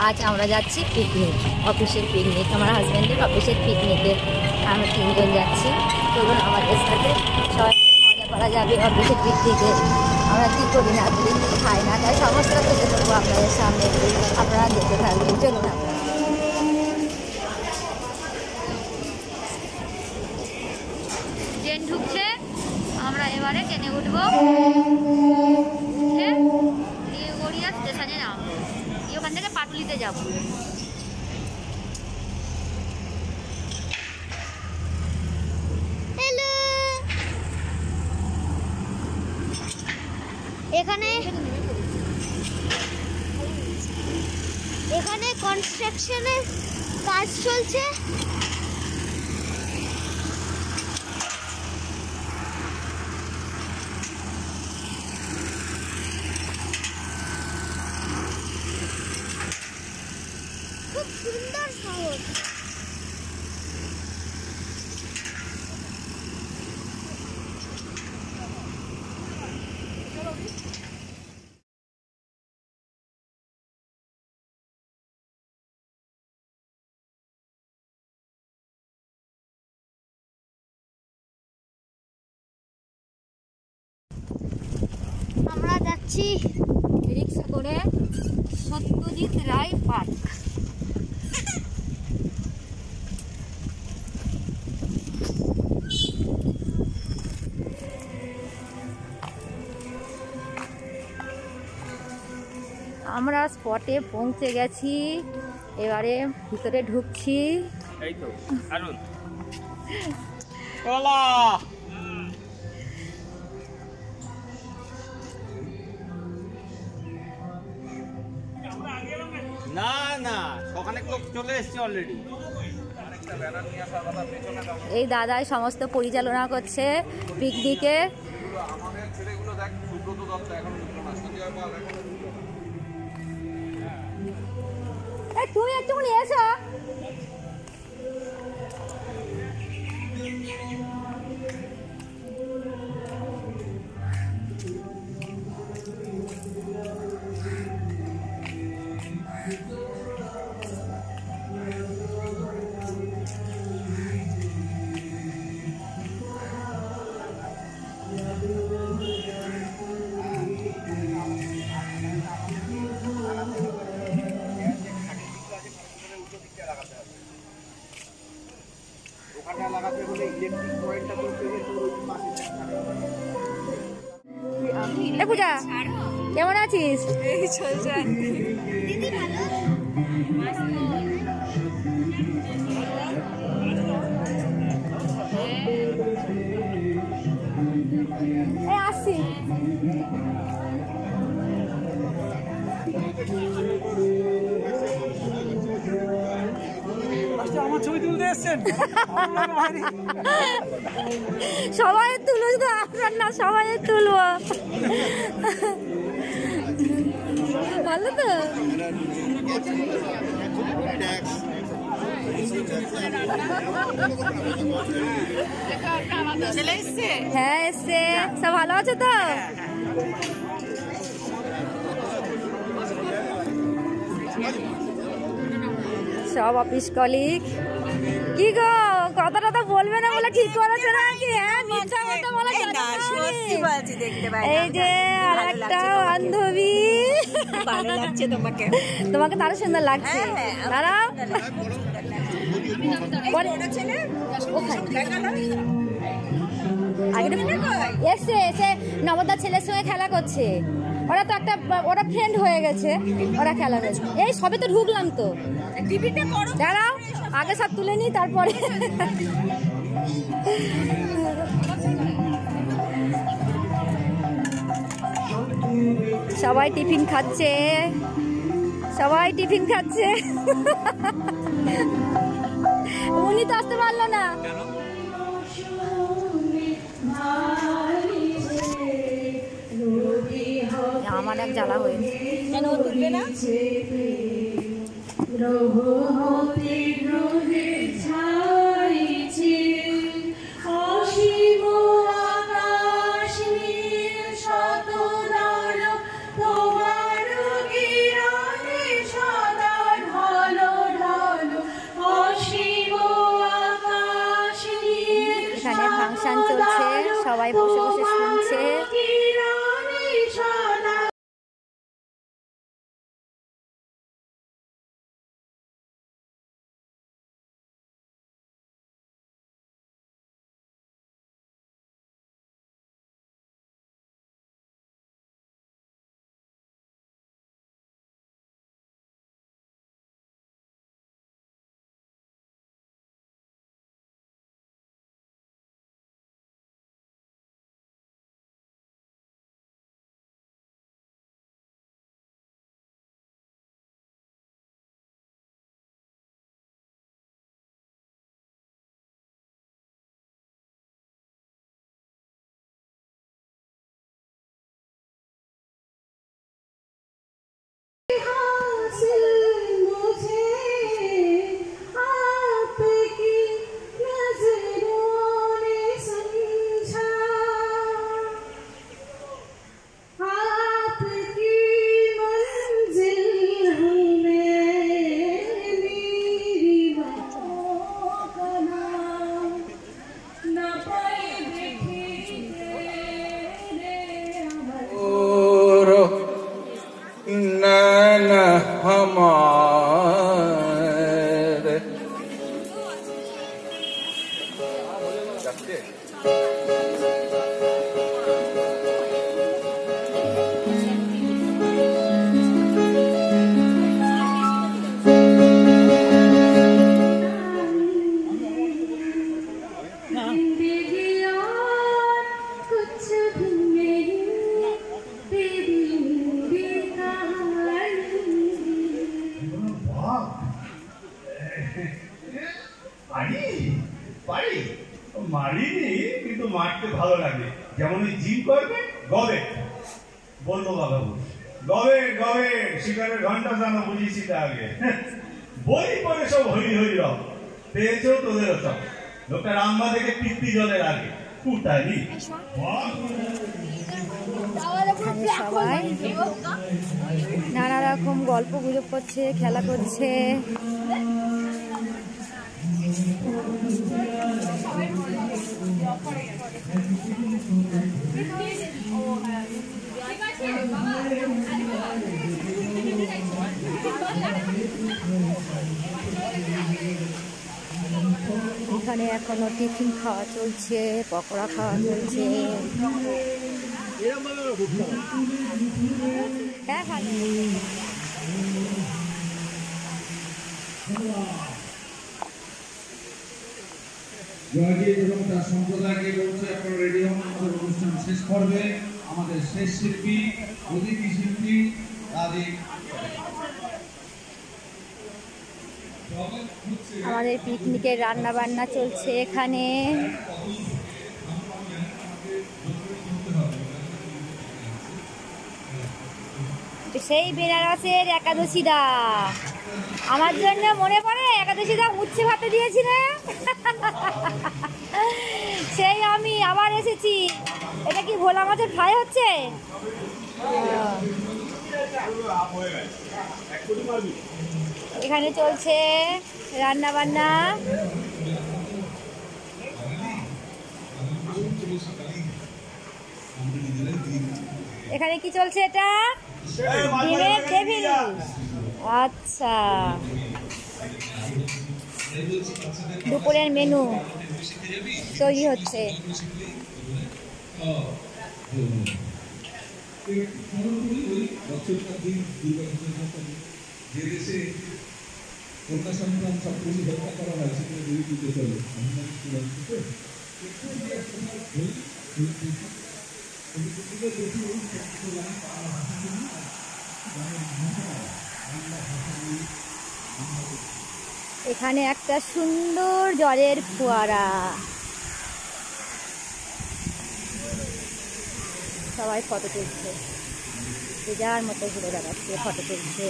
আজ আমরা যাচ্ছি পিকনিক, অফিসের পিকনিক, আমার হাজব্যান্ডের অফিসের পিকনিকে আমরা 3 জন যাচ্ছি। চলুন আমাদের সাথে সবাই মজা করা যাবে অফিসের পিকনিকে। আমরা কী করি না করি, খাই না খাই, সমস্তটা তুলে দেবো আপনাদের সামনে, আপনারা দেখতে থাকবেন। চলুন ট্রেন ঢুকছে, আমরা এবারে ট্রেনে উঠবো, গড়িয়া স্টেশনে নামবো, ওখান থেকে পাটুলিতে যাবো। এখানে কনস্ট্রাকশনের কাজ চলছে। খুব সুন্দর শহর। আমরা যাচ্ছি রিক্সা করে সত্যজিৎ রায় পার্ক। আমরা স্পটে পৌঁছে গেছি, এবারে ভিতরে ঢুকছি। এই তো আরুন ওলা না না, সকালে লোক চলে এসেছে অলরেডি। এই দাদাই সমস্ত পরিচালনা করছে পিকনিকে। তুমি একটুখানি এসো। পূজা কেমন আছিস? আসছি। আমার ছবি তুলতে এসছেন? সবাই তুলো, আপনার না সবাই তুলবো। ভালো তো? হ্যাঁ এসছে। সব ভালো আছে তো? সব অফিস কলিগ। কি গো কথা টথা বলবে না বলে ঠিক করেছে নাকি? হ্যাঁ মিথ্যা কথা বলা যাবে না, সত্যি বলছি। দেখতে পাই এই যে আরেকটা বান্ধবী, ভালো লাগছে তোমাকে? তোমাকে তারও সুন্দর লাগছে। দাঁড়াও, এসছে এসে নবদার ছেলের সঙ্গে খেলা করছে। ওরা তো একটা, ওরা ফ্রেন্ড হয়ে গেছে, ওরা খেলা করছে। এই সবে তো ঢুকলাম তো। দাঁড়াও, আগে সব তুলে নি তারপরে। সবাই টিফিন খাচ্ছে, সবাই টিফিন খাচ্ছে। উনি তো আসতে পারলো না। আমার এক জ্বালা হয়েছে। কেন তুলবে না? তোমার মারিনি কিন্তু মারতে ভালো লাগে, যেমন জিম করবে গবে বলবো বাবা গবে গবে শিকারের ঘন্টা জানো বুঝিয়েছি আগে বই পরে সব হরি হরি রব পেয়েছেও তোদের সব লোকটা রাম্মা থেকে পিত্তি জলের আগে ফুটালি সবাই নানা রকম গল্প গুজব করছে, খেলা করছে। এখানে এখনো টিফিন খাওয়া চলছে, পকোড়া খাওয়া চলছে। এবং তার সম্প্রদায়কে বলছে আপনারা রেডি হন, আমাদের অনুষ্ঠান শেষ করবে আমাদের শেষ শিল্পী অতিথি শিল্পী রাজীব। আমাদের পিকনিকের রান্না বান্না চলছে এখানে। সেই বেনারসের একাদশী দা আমার জন্য মনে পড়ে, একাদশী দা উচ্ছে ভাতে দিয়েছিলে সেই আমি আবার এসেছি। এটা কি ভোলা মাছের ফ্রাই হচ্ছে? এখানে চলছে রান্না বান্না। এখানে কি চলছে? এটা ডিমের টেবিল। আচ্ছা, দুপুরের মেনু তৈরি হচ্ছে। যে দেশে কন্যা সন্তান সব কিছু হত্যা করা হয় সেখানে দুই দিতে চলে এখানে একটা সুন্দর জলের ফোয়ারা, সবাই ফটো তুলছে, যে যার মতো ঘুরে বেড়াচ্ছে, ফটো তুলছে।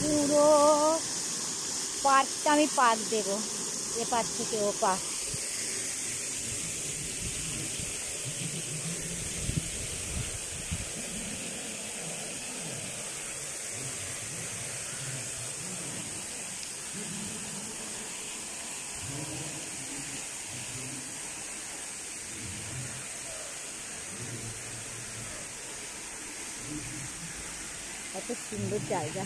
পুরো পার্কটা আমি পার্ক দেবো, এ পার্ক থেকে ও পার্ক। এত সুন্দর জায়গা।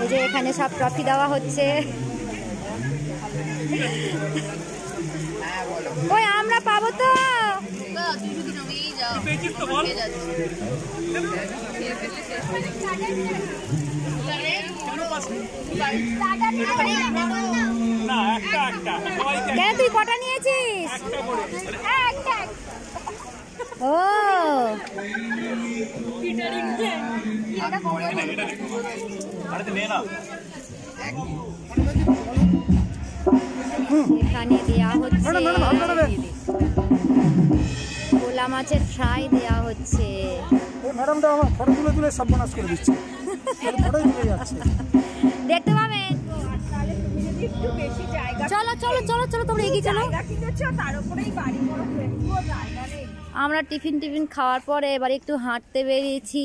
এই যে এখানে সব ট্রফি দেওয়া হচ্ছে। ওই আমরা পাবো তো, পেয়েছিস তো বল। না একটা একটা কেন তুই কটা নিয়েছিস? ও এখানে দেয়া হচ্ছে ভোলা মাছের ফ্রাই দেয়া হচ্ছে। ম্যাডামটা আমার ফটো তুলে তুলে সর্বনাশ করে দিচ্ছে, ফটোই তুলে যাচ্ছে। দেখতে পাবেন। চলো চলো চলো চলো তোমরা এগিয়ে চলো। আমরা টিফিন খাওয়ার পরে এবার একটু হাঁটতে বেরিয়েছি,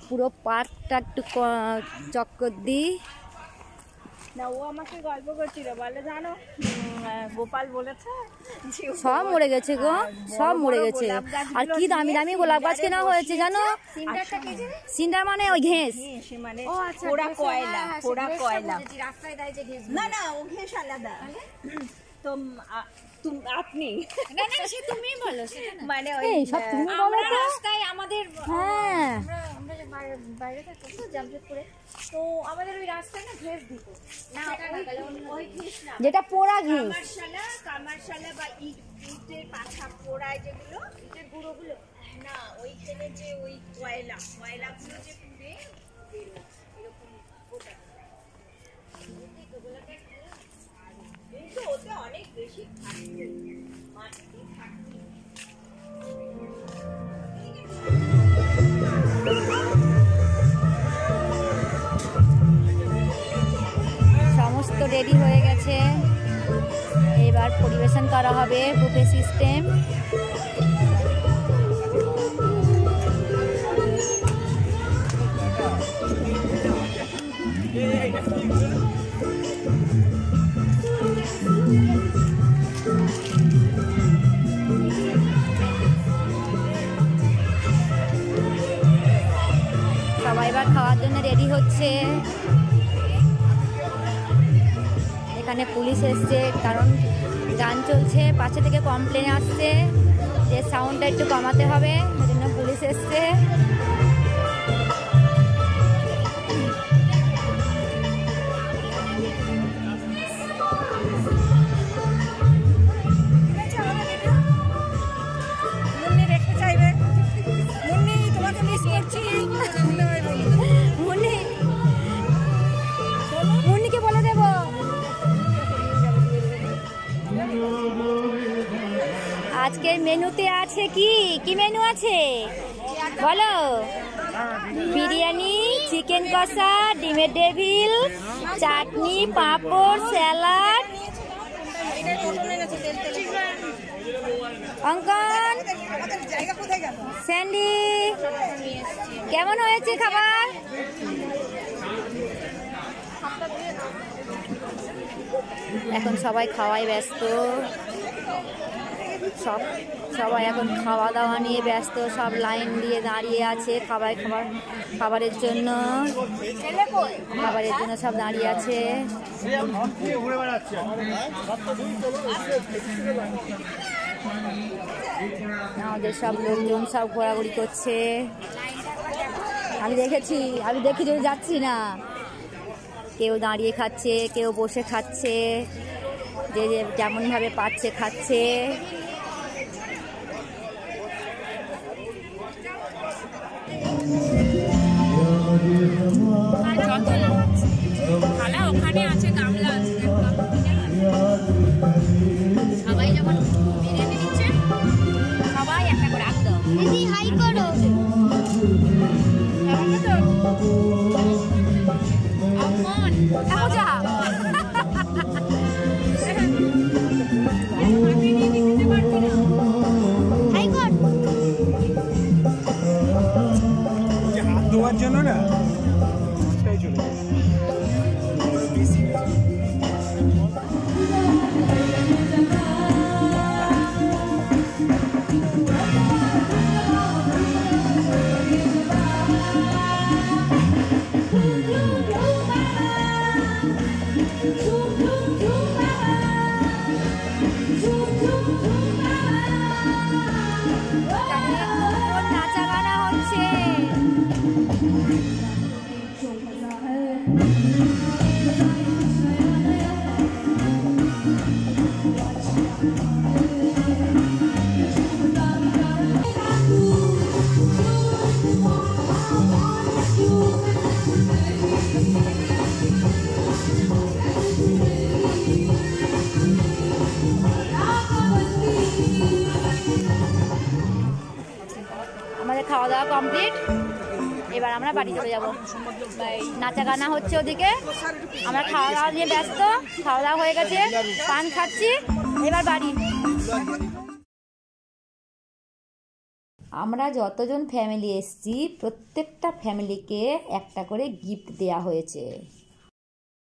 পুরো পার্কটা একটু চক্কর দিই। না ও আমাকে গল্প করছিল, বলে জানো গোপাল বলেছে সব মরে গেছে গো, সব মরে গেছে। আর কি দামি দামি গোলাপ গাছ কেনা হয়েছে জানো? সিন্ডার মানে ওই ঘেঁস, মানে পোড়া কয়লা, পোড়া কয়লা। না না ও ঘেঁস আলাদা। তো আপনি তুমি বলো মানে এই সব তুমি বলো তো। রাস্তায় আমাদের হ্যাঁ বাইরে থাকতো তো জামশেদপুরে, তো আমাদের ওই রাস্তায় না ঘেঁস দিত না, ওই ঘেঁস না যেটা পোড়া ঘেঁস, কামারশালা বা ইটের পাছা পোড়ায় যেগুলো, ইটের গুঁড়োগুলো না, ওইখানে যে ওই কয়লাগুলো যে পুড়ে এরকম ওটা কিন্তু ওতে অনেক বেশি খাটনি, মাটিতে খাটনি। সমস্ত রেডি হয়ে গেছে, এবার পরিবেশন করা হবে বুফে সিস্টেম। সবাই এবার খাওয়ার জন্য রেডি হচ্ছে। এখানে পুলিশ এসছে, কারণ গান চলছে, পাশে থেকে কমপ্লেন আসছে যে সাউন্ডটা একটু কমাতে হবে, ওই জন্য পুলিশ এসছে। মুন্নিকে বলে দেব। আজকের মেনুতে আছে কি কি মেনু আছে বলো? বিরিয়ানি, চিকেন কষা, ডিমের ডেভিল, চাটনি, পাঁপড়, স্যালাড। অঙ্কন, স্যান্ডি, কেমন হয়েছে খাবার? এখন সবাই খাওয়ায় ব্যস্ত, সবাই এখন খাওয়া দাওয়া নিয়ে ব্যস্ত, সব লাইন দিয়ে দাঁড়িয়ে আছে খাবারের জন্য সব দাঁড়িয়ে আছে। আমাদের সব লোকজন সব ঘোরাঘুরি করছে, আমি দেখেছি যাচ্ছি না। কেউ দাঁড়িয়ে খাচ্ছে, কেউ বসে খাচ্ছে, যে যেমন ভাবে পাচ্ছে খাচ্ছে। ওখানে আছে গামলা, সবাই যখন বিরিয়ানি দিচ্ছে সবাই একটা করে আগ দাও, দিদি হাই করো। হাত ধোয়ার জন্য না চলে আমাদের খাওয়া দাওয়া কমপ্লিট, এবার আমরা বাড়ি চলে যাবো। নাচা গানা হচ্ছে ওদিকে, আমরা খাওয়া দাওয়া নিয়ে ব্যস্ত। খাওয়া দাওয়া হয়ে গেছে, পান খাচ্ছি, এবার বাড়ি। আমরা যতজন ফ্যামিলি এসেছি প্রত্যেকটা ফ্যামিলিকে একটা করে গিফট দেয়া হয়েছে।